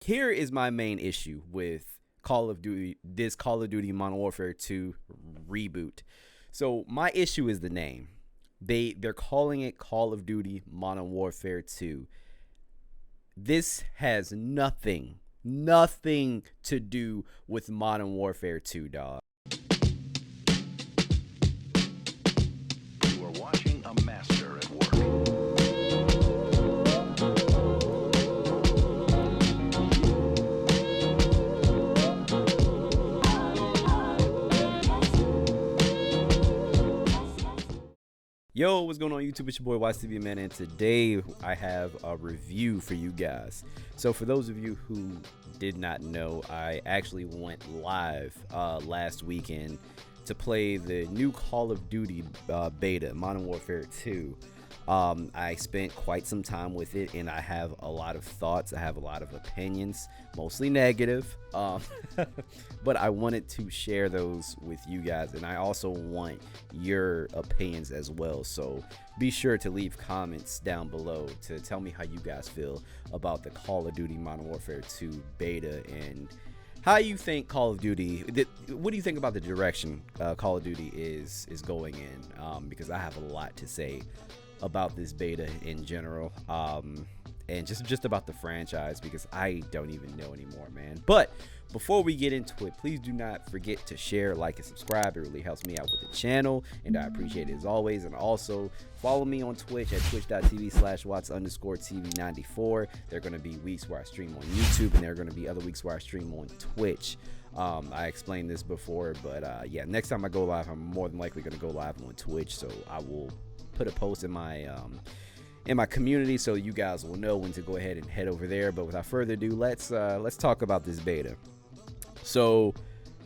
Here is my main issue with Call of Duty, this Call of Duty Modern Warfare 2 reboot. So my issue is the name. They're calling it Call of Duty Modern Warfare 2. This has nothing to do with Modern Warfare 2, dog. You are watching a master at work. Yo, what's going on YouTube? It's your boy WattsTV, man, and today I have a review for you guys. So for those of you who did not know, I actually went live last weekend to play the new Call of Duty beta, Modern Warfare 2. I spent quite some time with it, and I have a lot of thoughts. I have a lot of opinions, mostly negative, but I wanted to share those with you guys, and I also want your opinions as well. So be sure to leave comments down below to tell me how you guys feel about the Call of Duty Modern Warfare 2 beta and how you think Call of Duty, what do you think about the direction Call of Duty is going in? Because I have a lot to say about this beta in general, and just about the franchise, because I don't even know anymore, man. But before we get into it, please do not forget to share, like, and subscribe. It really helps me out with the channel, and I appreciate it as always. And also follow me on Twitch at twitch.tv/watts_tv94. There are going to be weeks where I stream on YouTube, and there are going to be other weeks where I stream on Twitch. I explained this before, but yeah, next time I go live, I'm more than likely going to go live on Twitch, so I will put a post in my community so you guys will know when to go ahead and head over there. But without further ado, let's talk about this beta. So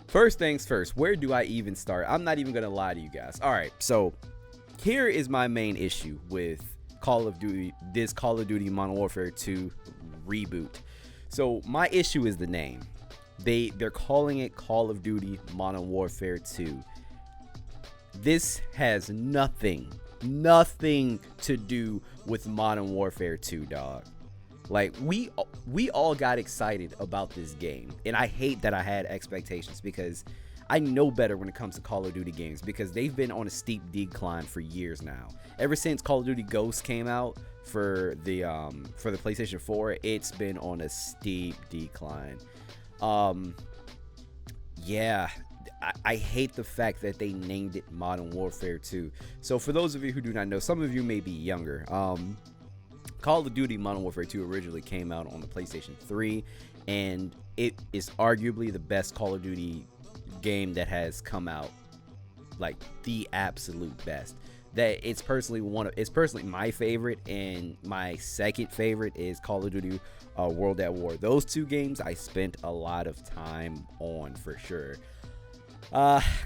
first things first, where do I even start? I'm not even gonna lie to you guys. All right, so here is my main issue with Call of Duty, this Call of Duty Modern Warfare 2 reboot. So my issue is the name. They're calling it Call of Duty Modern Warfare 2. This has nothing to do with Modern Warfare 2, dog. Like, we all got excited about this game, and I hate that I had expectations, because I know better when it comes to Call of Duty games, because they've been on a steep decline for years now. Ever since Call of Duty Ghosts came out for the PlayStation 4, it's been on a steep decline. Yeah, I hate the fact that they named it Modern Warfare 2. So for those of you who do not know, some of you may be younger. Call of Duty Modern Warfare 2 originally came out on the PlayStation 3, and it is arguably the best Call of Duty game that has come out, like the absolute best. That it's personally my favorite, and my second favorite is Call of Duty World at War. Those two games I spent a lot of time on for sure.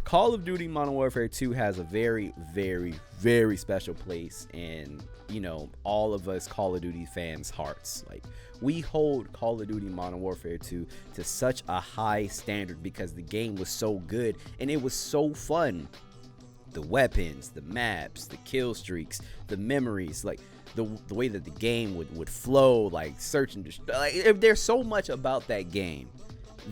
Call of Duty Modern Warfare 2 has a very special place in, you know, all of us Call of Duty fans' hearts. Like, we hold Call of Duty Modern Warfare 2 to such a high standard because the game was so good and it was so fun. The weapons, the maps, the kill streaks, the memories, like the way that the game would flow, like search and destroy. Like, there's so much about that game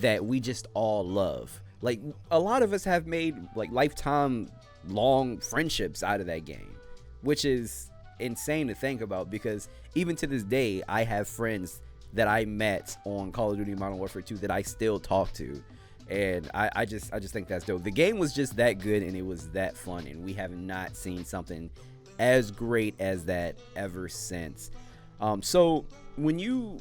that we just all love. Like, a lot of us have made like lifetime long friendships out of that game, which is insane to think about, because even to this day I have friends that I met on Call of Duty Modern Warfare 2 that I still talk to, and I just think that's dope. The game was just that good, and it was that fun, and we have not seen something as great as that ever since. So when you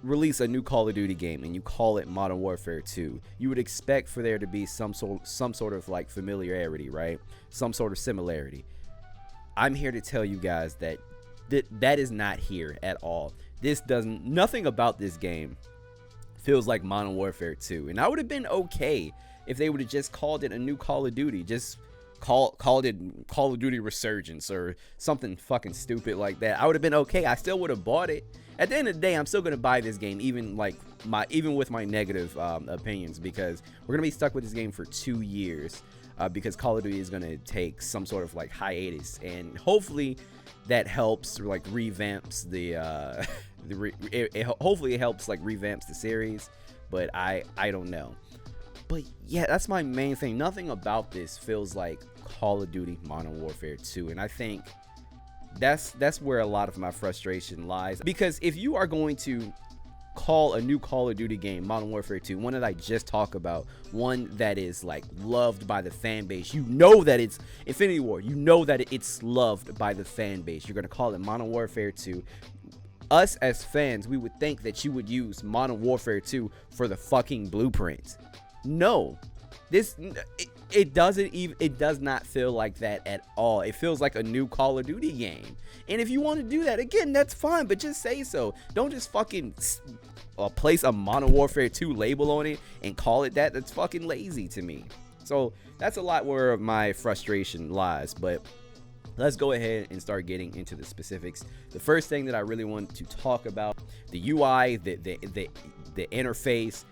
release a new Call of Duty game and you call it Modern Warfare 2, you would expect for there to be some sort of like familiarity, right? Some sort of similarity. I'm here to tell you guys that that is not here at all. Nothing about this game feels like Modern Warfare 2, and I would have been okay if they would have just called it a new Call of Duty, just called it Call of Duty Resurgence or something fucking stupid like that. I would have been okay. I still would have bought it. At the end of the day, I'm still gonna buy this game, even with my negative opinions, because we're gonna be stuck with this game for 2 years, because Call of Duty is gonna take some sort of like hiatus, and hopefully that helps or like revamps the hopefully it helps like revamps the series, but I don't know. But yeah, that's my main thing. Nothing about this feels like Call of Duty Modern Warfare 2, and I think that's where a lot of my frustration lies. Because if you are going to call a new Call of Duty game Modern Warfare 2, one that I just talked about, one that is like loved by the fan base, you know that it's Infinity War, you know that it's loved by the fan base, you're gonna call it Modern Warfare 2. Us as fans, we would think that you would use Modern Warfare 2 for the fucking blueprint. No, it does not feel like that at all. It feels like a new Call of Duty game. And if you want to do that, again, that's fine, but just say so. Don't just fucking place a Modern Warfare 2 label on it and call it that. That's fucking lazy to me. So that's a lot where my frustration lies. But let's go ahead and start getting into the specifics. The first thing that I really want to talk about, the UI, the interface,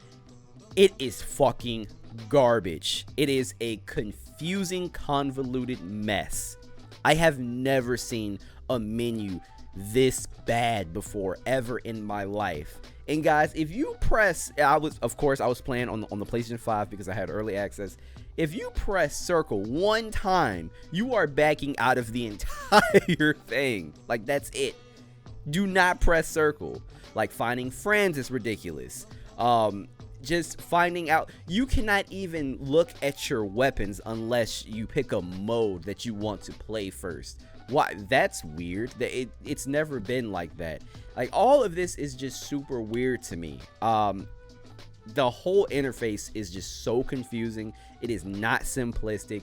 it is fucking garbage. It is a confusing, convoluted mess. I have never seen a menu this bad before ever in my life. And guys, if you press, I was playing on the PlayStation 5 because I had early access. If you press circle one time, you are backing out of the entire thing. Like, that's it. Do not press circle. Like, finding friends is ridiculous. Just finding out, you cannot even look at your weapons unless you pick a mode that you want to play first. Why? That's weird. It's never been like that. Like, all of this is just super weird to me. The whole interface is just so confusing. It is not simplistic.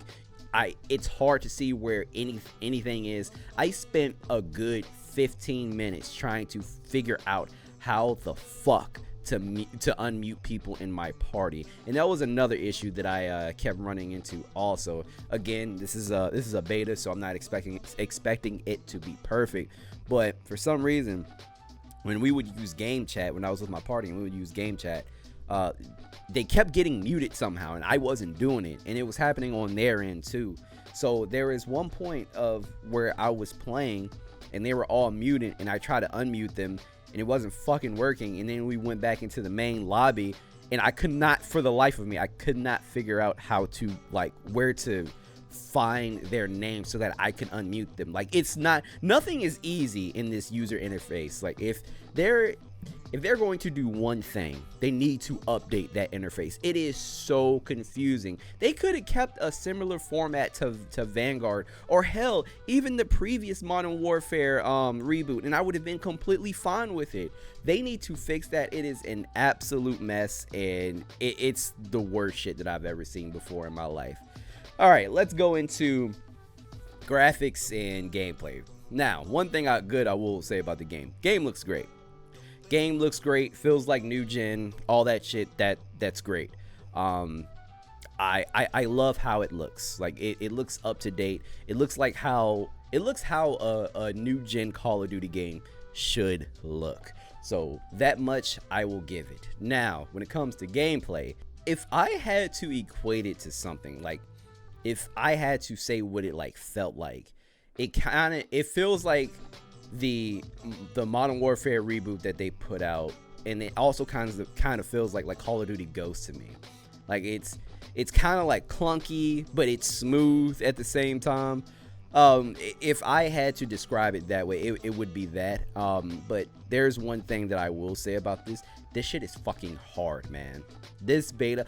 It's hard to see where anything is. I spent a good 15 minutes trying to figure out how the fuck to unmute people in my party, and that was another issue that I kept running into. Also, again, this is a beta, so I'm not expecting it to be perfect, but for some reason, when we would use game chat, when I was with my party and we would use game chat, they kept getting muted somehow, and I wasn't doing it, and it was happening on their end too. So there is one point of where I was playing and they were all muted, and I tried to unmute them and it wasn't fucking working. And then we went back into the main lobby, and I could not, for the life of me, I could not figure out how to, like, where to find their name so that I can unmute them. Like, nothing is easy in this user interface. Like, if they're going to do one thing, they need to update that interface. It is so confusing. They could have kept a similar format to Vanguard, or hell, even the previous Modern Warfare reboot, and I would have been completely fine with it. They need to fix that. It is an absolute mess, and it's the worst shit that I've ever seen before in my life. All right, let's go into graphics and gameplay. Now, one thing I will say about the game. Game looks great. Game looks great, feels like new gen, all that shit. That's great. I love how it looks. Like, it looks up to date. It looks how a new gen Call of Duty game should look. So that much I will give it. Now, when it comes to gameplay, if I had to equate it to something, like if I had to say what it like felt like, it feels like the Modern Warfare reboot that they put out, and it also kind of feels like Call of Duty Ghosts to me. Like, it's kind of like clunky, but it's smooth at the same time. If I had to describe it that way, it would be that. But there's one thing that I will say about this shit is fucking hard, man. This beta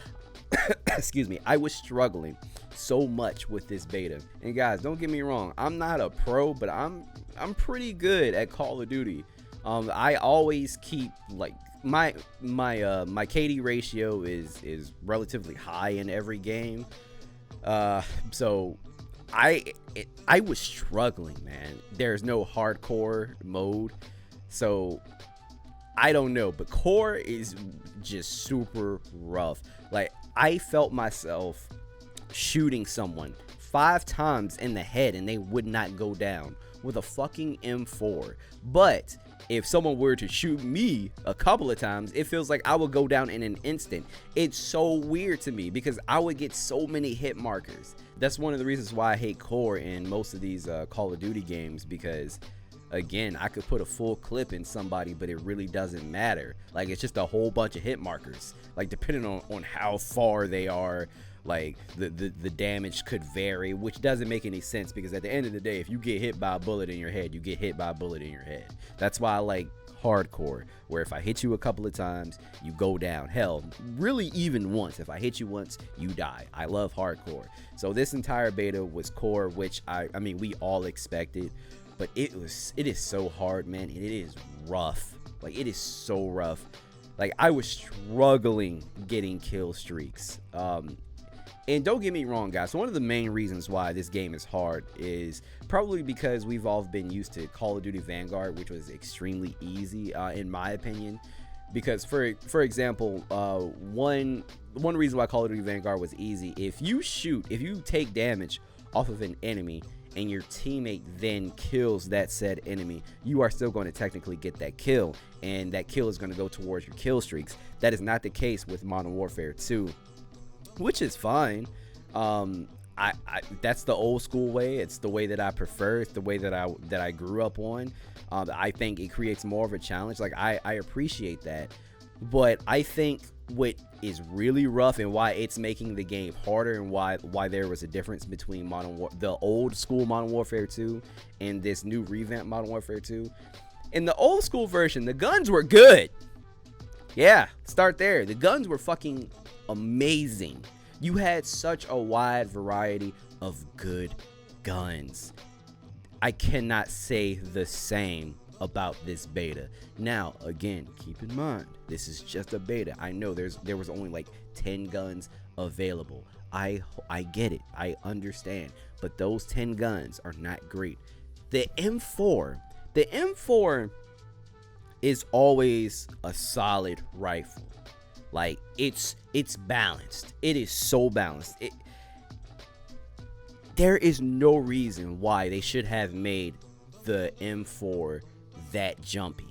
excuse me, I was struggling so much with this beta. And guys, don't get me wrong, I'm not a pro, but I'm pretty good at Call of Duty. I always keep, like, my KD ratio is relatively high in every game. So I was struggling, man. There's no hardcore mode, so I don't know, but core is just super rough. Like, I felt myself shooting someone 5 times in the head and they would not go down with a fucking M4. But if someone were to shoot me a couple of times, it feels like I would go down in an instant. It's so weird to me because I would get so many hit markers. That's one of the reasons why I hate core in most of these Call of Duty games, because again, I could put a full clip in somebody, but it really doesn't matter. Like, it's just a whole bunch of hit markers. Like, depending on how far they are, like the damage could vary, which doesn't make any sense, because at the end of the day, if you get hit by a bullet in your head, you get hit by a bullet in your head. That's why I like hardcore, where if I hit you a couple of times, you go down. Hell, really even once. If I hit you once, you die. I love hardcore. So this entire beta was core, which I mean we all expected, but it is so hard, man. It is rough. Like, it is so rough. Like, I was struggling getting kill streaks. And don't get me wrong, guys, one of the main reasons why this game is hard is probably because we've all been used to Call of Duty Vanguard, which was extremely easy, in my opinion. Because, for example, one reason why Call of Duty Vanguard was easy, if you take damage off of an enemy and your teammate then kills that said enemy, you are still going to technically get that kill, and that kill is going to go towards your kill streaks. That is not the case with Modern Warfare 2. Which is fine. That's the old school way. It's the way that I prefer. It's the way that I grew up on. I think it creates more of a challenge. Like, I appreciate that, but I think what is really rough and why it's making the game harder, and why there was a difference between the old school Modern Warfare 2 and this new revamped Modern Warfare 2. In the old school version, the guns were good. Yeah, start there. The guns were fucking amazing. You had such a wide variety of good guns. I cannot say the same about this beta. Now, again, keep in mind, this is just a beta. I know there was only like 10 guns available. I get it. I understand. But those 10 guns are not great. The M4 is always a solid rifle. Like, it's balanced. It is so balanced. There is no reason why they should have made the M4 that jumpy.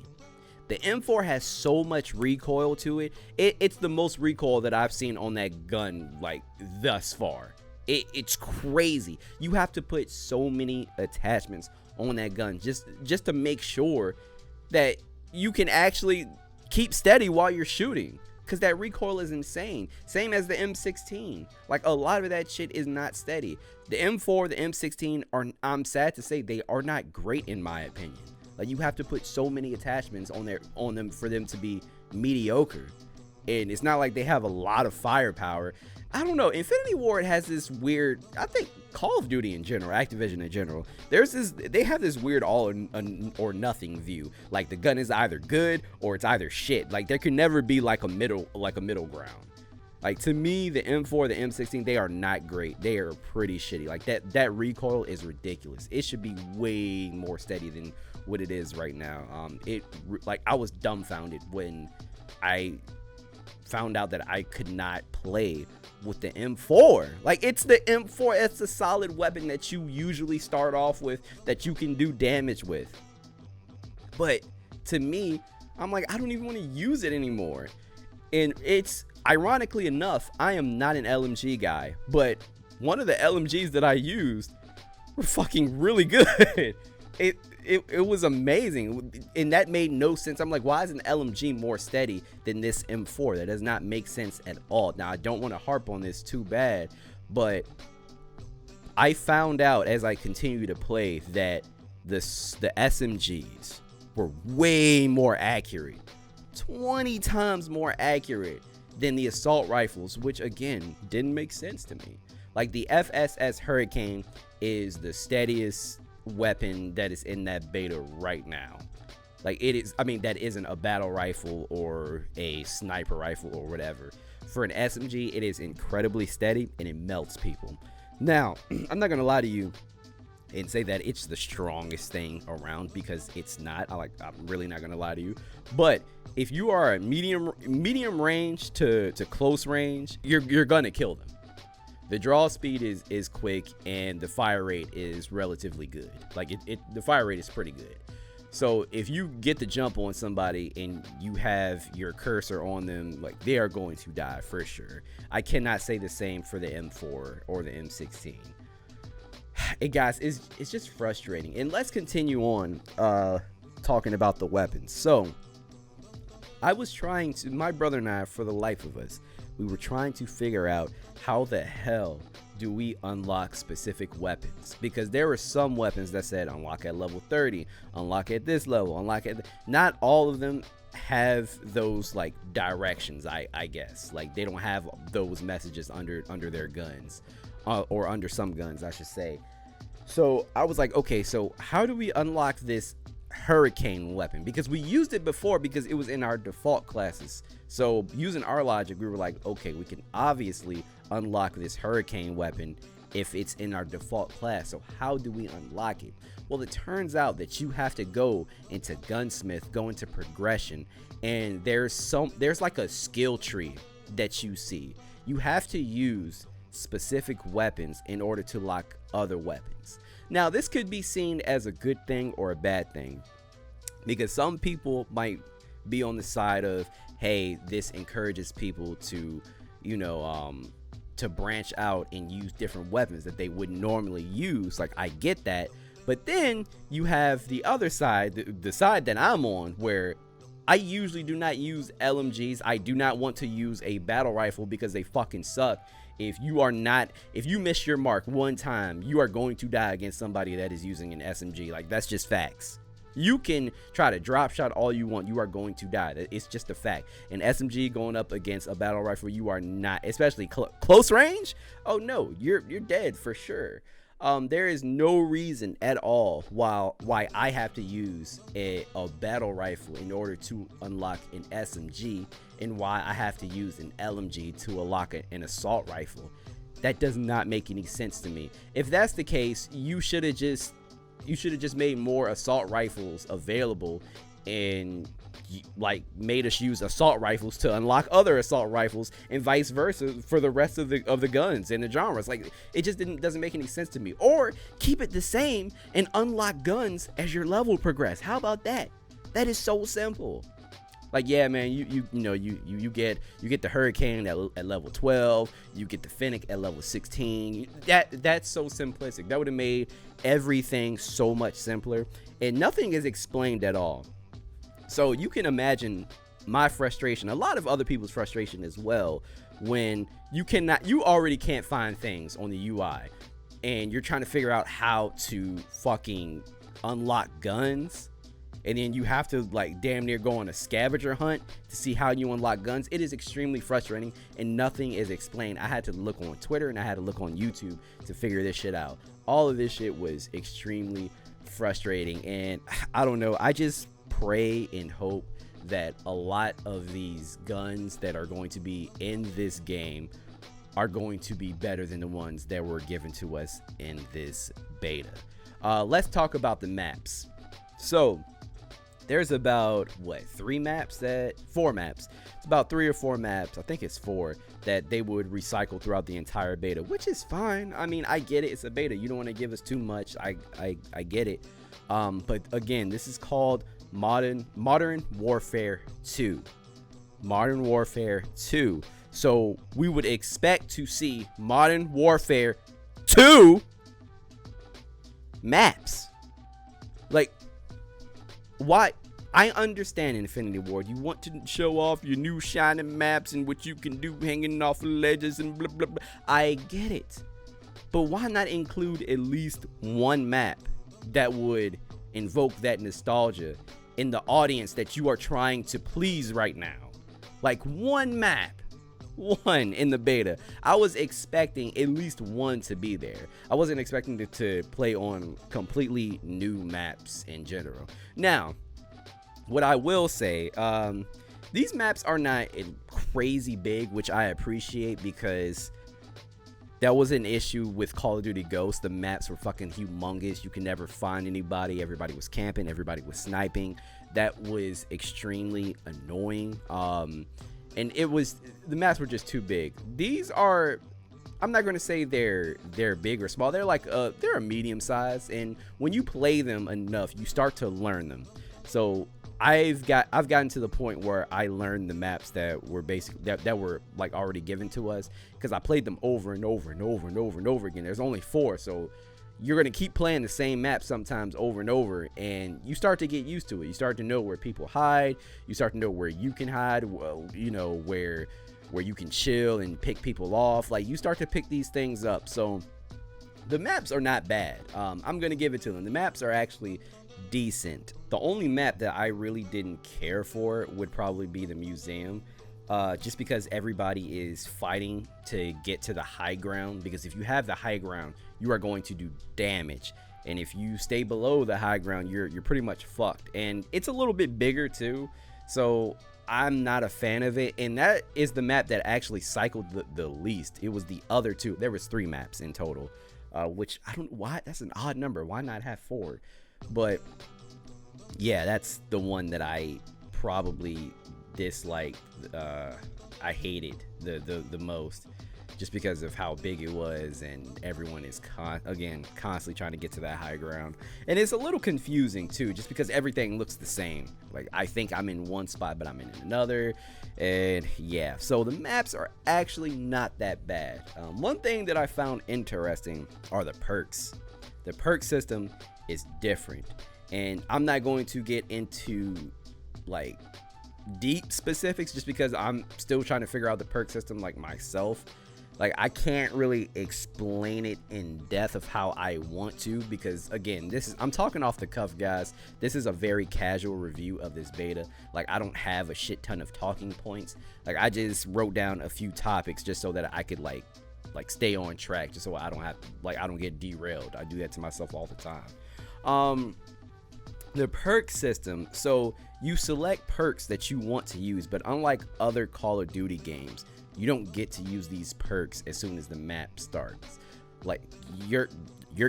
The M4 has so much recoil to it. It's the most recoil that I've seen on that gun, like, thus far. It's crazy. You have to put so many attachments on that gun just to make sure that you can actually keep steady while you're shooting, because that recoil is insane. Same as the M16. Like, a lot of that shit is not steady. The M4, the M16 are, I'm sad to say, they are not great in my opinion. Like, you have to put so many attachments on them for them to be mediocre. And it's not like they have a lot of firepower. I don't know. Infinity Ward has this weird, I think Call of Duty in general, Activision in general, they have this weird all or nothing view. Like, the gun is either good or it's either shit. Like, there can never be like a middle ground. Like, to me, the M4, the M16, they are not great. They are pretty shitty. Like, that recoil is ridiculous. It should be way more steady than what it is right now. Like, I was dumbfounded when I found out that I could not play with the M4. Like, it's the M4. It's a solid weapon that you usually start off with, that you can do damage with. But to me, I'm like, I don't even want to use it anymore. And it's, ironically enough, I am not an LMG guy, but one of the LMGs that I used were fucking really good. It was amazing, and that made no sense. I'm like, why is an LMG more steady than this M4? That does not make sense at all. Now, I don't want to harp on this too bad, but I found out as I continue to play that the SMGs were way more accurate, 20 times more accurate than the assault rifles, which again didn't make sense to me. Like, the FSS Hurricane is the steadiest weapon that is in that beta right now. Like, it is, I mean, that isn't a battle rifle or a sniper rifle or whatever. For an SMG, it is incredibly steady and it melts people. Now, I'm not gonna lie to you and say that it's the strongest thing around, because it's not. I'm really not gonna lie to you. But if you are a medium range to close range, you're gonna kill them. The draw speed is quick, and the fire rate is relatively good. Like, the fire rate is pretty good. So if you get the jump on somebody and you have your cursor on them, like, they are going to die for sure. I cannot say the same for the M4 or the M16. Guys, it's just frustrating. And let's continue on talking about the weapons. So I was trying to, my brother and I, for the life of us, we were trying to figure out how the hell do we unlock specific weapons, because there were some weapons that said unlock at level 30, unlock at this level, unlock at not all of them have those like directions. I guess like they don't have those messages under their guns, or under some guns I should say. So I was like, okay, so how do we unlock this hurricane weapon? Because we used it before because it was in our default classes. So using our logic, we were like, okay, we can obviously unlock this hurricane weapon if it's in our default class. So how do we unlock it? Well, it turns out that you have to go into gunsmith, go into progression, and there's like a skill tree that you see. You have to use specific weapons in order to lock other weapons. Now, this could be seen as a good thing or a bad thing, because some people might be on the side of, hey, this encourages people to, you know, to branch out and use different weapons that they wouldn't normally use. Like, I get that. But then you have the other side, the side that I'm on, where I usually do not use LMGs. I do not want to use a battle rifle because they fucking suck. If you miss your mark one time, you are going to die against somebody that is using an SMG. Like, that's just facts. You can try to drop shot all you want, you are going to die. It's just a fact. An SMG going up against a battle rifle, you are not, especially close range. Oh no, you're dead for sure. There is no reason at all why I have to use a battle rifle in order to unlock an SMG, and why I have to use an LMG to unlock an assault rifle. That does not make any sense to me. If that's the case, you should have just made more assault rifles available, and like made us use assault rifles to unlock other assault rifles, and vice versa for the rest of the guns and the genres. Like, it just doesn't make any sense to me. Or keep it the same and unlock guns as your level progress. How about that? That is so simple. Like, yeah, man, you get the Hurricane at level 12, you get the Fennec at level 16. That's so simplistic. That would have made everything so much simpler, and nothing is explained at all. So you can imagine my frustration, a lot of other people's frustration as well, when you already can't find things on the UI, and you're trying to figure out how to fucking unlock guns. And then you have to like damn near go on a scavenger hunt to see how you unlock guns. It is extremely frustrating, and nothing is explained. I had to look on Twitter and I had to look on YouTube to figure this shit out. All of this shit was extremely frustrating, and I don't know. I just pray and hope that a lot of these guns that are going to be in this game are going to be better than the ones that were given to us in this beta. Let's talk about the maps. So there's about four maps. It's about 3 or 4 maps. I think it's 4 that they would recycle throughout the entire beta, which is fine. I mean, I get it. It's a beta. You don't want to give us too much. I get it. But again, this is called Modern Warfare 2. Modern Warfare 2. So we would expect to see Modern Warfare 2 maps. Like, why? I understand Infinity Ward. You want to show off your new shining maps and what you can do hanging off ledges and blah, blah, blah. I get it. But why not include at least one map that would invoke that nostalgia in the audience that you are trying to please right now? Like, one map. One in the beta. I was expecting at least one to be there. I wasn't expecting to play on completely new maps in general. Now, what I will say, these maps are not crazy big, which I appreciate, because that was an issue with Call of Duty Ghosts. The maps were fucking humongous. You can never find anybody. Everybody was camping. Everybody was sniping. That was extremely annoying. And the maps were just too big. These are I'm not going to say they're big or small. They're like they're a medium size, and when you play them enough, you start to learn them. So I've gotten to the point where I learned the maps that were that were like already given to us, because I played them over and over and over and over and over again. There's only 4, so you're going to keep playing the same map sometimes over and over, and you start to get used to it. You start to know where people hide. You start to know where you can hide, well, you know, where you can chill and pick people off. Like, you start to pick these things up. So the maps are not bad. I'm going to give it to them. The maps are actually decent. The only map that I really didn't care for would probably be the museum. Just because everybody is fighting to get to the high ground, because if you have the high ground, you are going to do damage, and if you stay below the high ground, you're pretty much fucked. And it's a little bit bigger too, so I'm not a fan of it. And that is the map that actually cycled the least. It was the other 2. There was 3 maps in total, which I don't know why. That's an odd number. Why not have 4? But yeah, that's the one that I probably disliked. I hated the most, just because of how big it was, and everyone is constantly trying to get to that high ground. And it's a little confusing too, just because everything looks the same. Like, I think I'm in one spot, but I'm in another. And yeah, so the maps are actually not that bad. One thing that I found interesting are the perks. The perk system is different, and I'm not going to get into like deep specifics, just because I'm still trying to figure out the perk system like myself. Like, I can't really explain it in depth of how I want to, because again, I'm talking off the cuff, guys. This is a very casual review of this beta. Like, I don't have a shit ton of talking points. Like, I just wrote down a few topics just so that I could like stay on track, just so I don't get derailed. I do that to myself all the time. The perk system, so you select perks that you want to use, but unlike other Call of Duty games, you don't get to use these perks as soon as the map starts. Like, your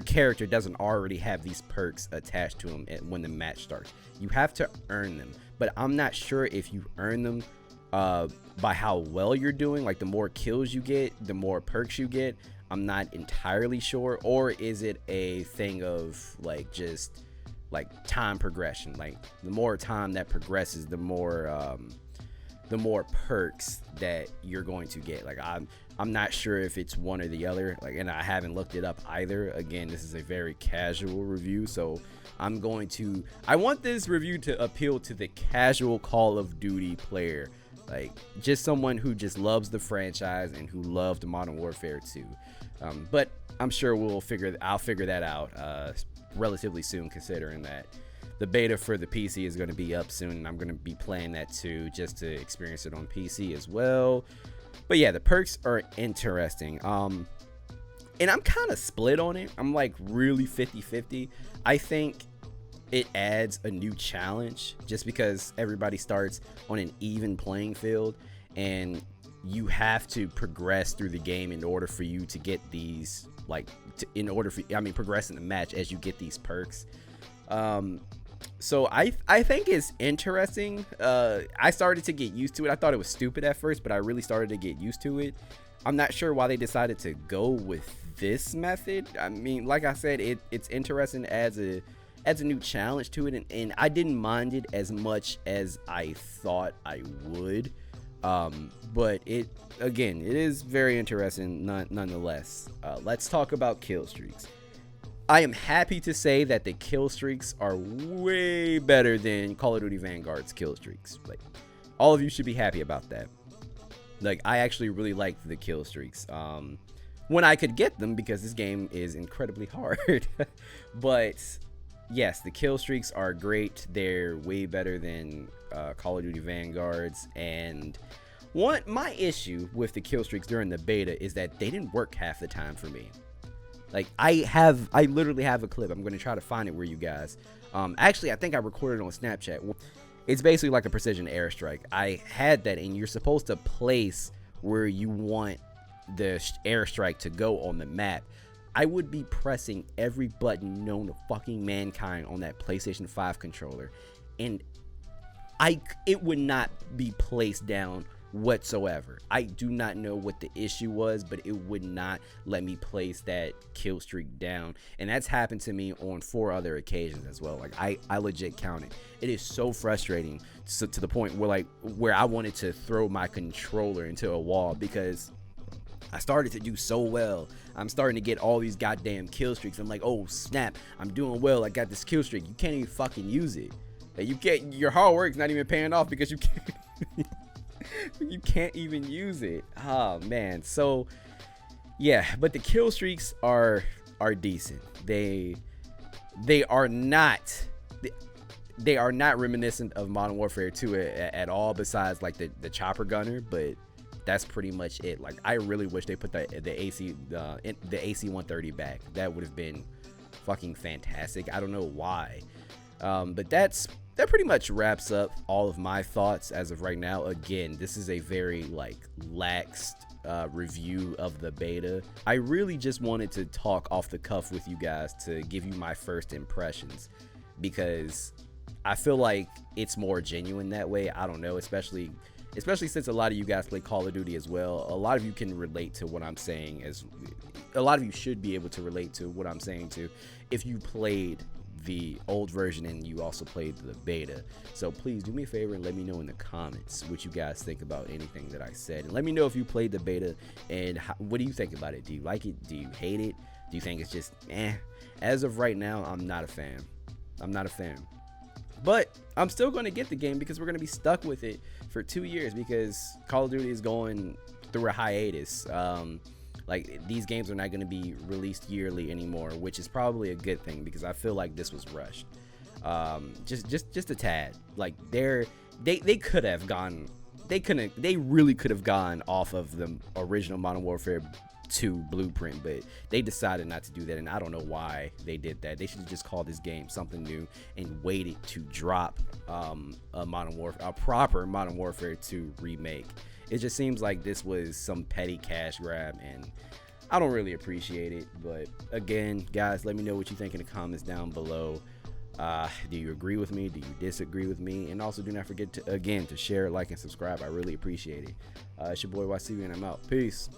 character doesn't already have these perks attached to him when the match starts. You have to earn them, but I'm not sure if you earn them by how well you're doing. Like, the more kills you get, the more perks you get. I'm not entirely sure. Or is it a thing of like just like time progression? Like, the more time that progresses, the more perks that you're going to get. Like, I'm not sure if it's one or the other. Like, and I haven't looked it up either. Again, this is a very casual review, so I want this review to appeal to the casual Call of Duty player, like just someone who just loves the franchise and who loved Modern Warfare 2. But I'm sure I'll figure that out relatively soon, considering that the beta for the PC is going to be up soon, and I'm going to be playing that too, just to experience it on PC as well. But yeah, the perks are interesting. And I'm kind of split on it. I'm like really 50-50. I think it adds a new challenge, just because everybody starts on an even playing field, and you have to progress through the game in order for you to get these, progress in the match as you get these perks. So I think it's interesting. I started to get used to it. I thought it was stupid at first, but I really started to get used to it. I'm not sure why they decided to go with this method. I mean, like I said, it's interesting, adds a new challenge to it, and I didn't mind it as much as I thought I would. But it is very interesting nonetheless. Let's talk about Killstreaks. I am happy to say that the Killstreaks are way better than Call of Duty Vanguard's Killstreaks. Like, all of you should be happy about that. Like, I actually really liked the Killstreaks when I could get them, because this game is incredibly hard. But yes, the Killstreaks are great. They're way better than Call of Duty Vanguard's. And my issue with the Killstreaks during the beta is that they didn't work half the time for me. Like, I literally have a clip. I'm going to try to find it where you guys. Actually, I think I recorded it on Snapchat. It's basically like a precision airstrike. I had that, and you're supposed to place where you want the airstrike to go on the map. I would be pressing every button known to fucking mankind on that PlayStation 5 controller, and it would not be placed down whatsoever. I do not know what the issue was, but it would not let me place that kill streak down. And that's happened to me on 4 other occasions as well. Like I legit counted. It is so frustrating to the point where I wanted to throw my controller into a wall, because I started to do so well. I'm starting to get all these goddamn kill streaks. I'm like, oh snap, I'm doing well. I got this kill streak. You can't even fucking use it. You can't. Your hard work's not even paying off because you can't. You can't even use it. Oh man. So yeah, but the kill streaks are decent. They are not reminiscent of Modern Warfare 2 at all, besides like the chopper gunner, but that's pretty much it. Like, I really wish they put the AC 130 back. That would have been fucking fantastic. I don't know why, but that pretty much wraps up all of my thoughts as of right now. Again, this is a very like laxed review of the beta. I really just wanted to talk off the cuff with you guys to give you my first impressions, because I feel like it's more genuine that way. I don't know, especially since a lot of you guys play Call of Duty as well. A lot of you can relate to what I'm saying, as a lot of you should be able to relate to what I'm saying too, if you played the old version and you also played the beta. So please do me a favor and let me know in the comments what you guys think about anything that I said, and let me know if you played the beta and what do you think about it. Do you like it? Do you hate it? Do you think it's just As of right now, I'm not a fan. But I'm still going to get the game, because we're going to be stuck with it for 2 years, because Call of Duty is going through a hiatus. Like, these games are not going to be released yearly anymore, which is probably a good thing, because I feel like this was rushed. Just a tad. Like, they could have gone. They really could have gone off of the original Modern Warfare 2 blueprint, but they decided not to do that, and I don't know why they did that. They should have just called this game something new and waited to drop a proper Modern Warfare 2 remake. It just seems like this was some petty cash grab, and I don't really appreciate it. But again, guys, let me know what you think in the comments down below. Do you agree with me? Do you disagree with me? And also, do not forget to share, like, and subscribe. I really appreciate it. It's your boy WattsTV, and I'm out. Peace.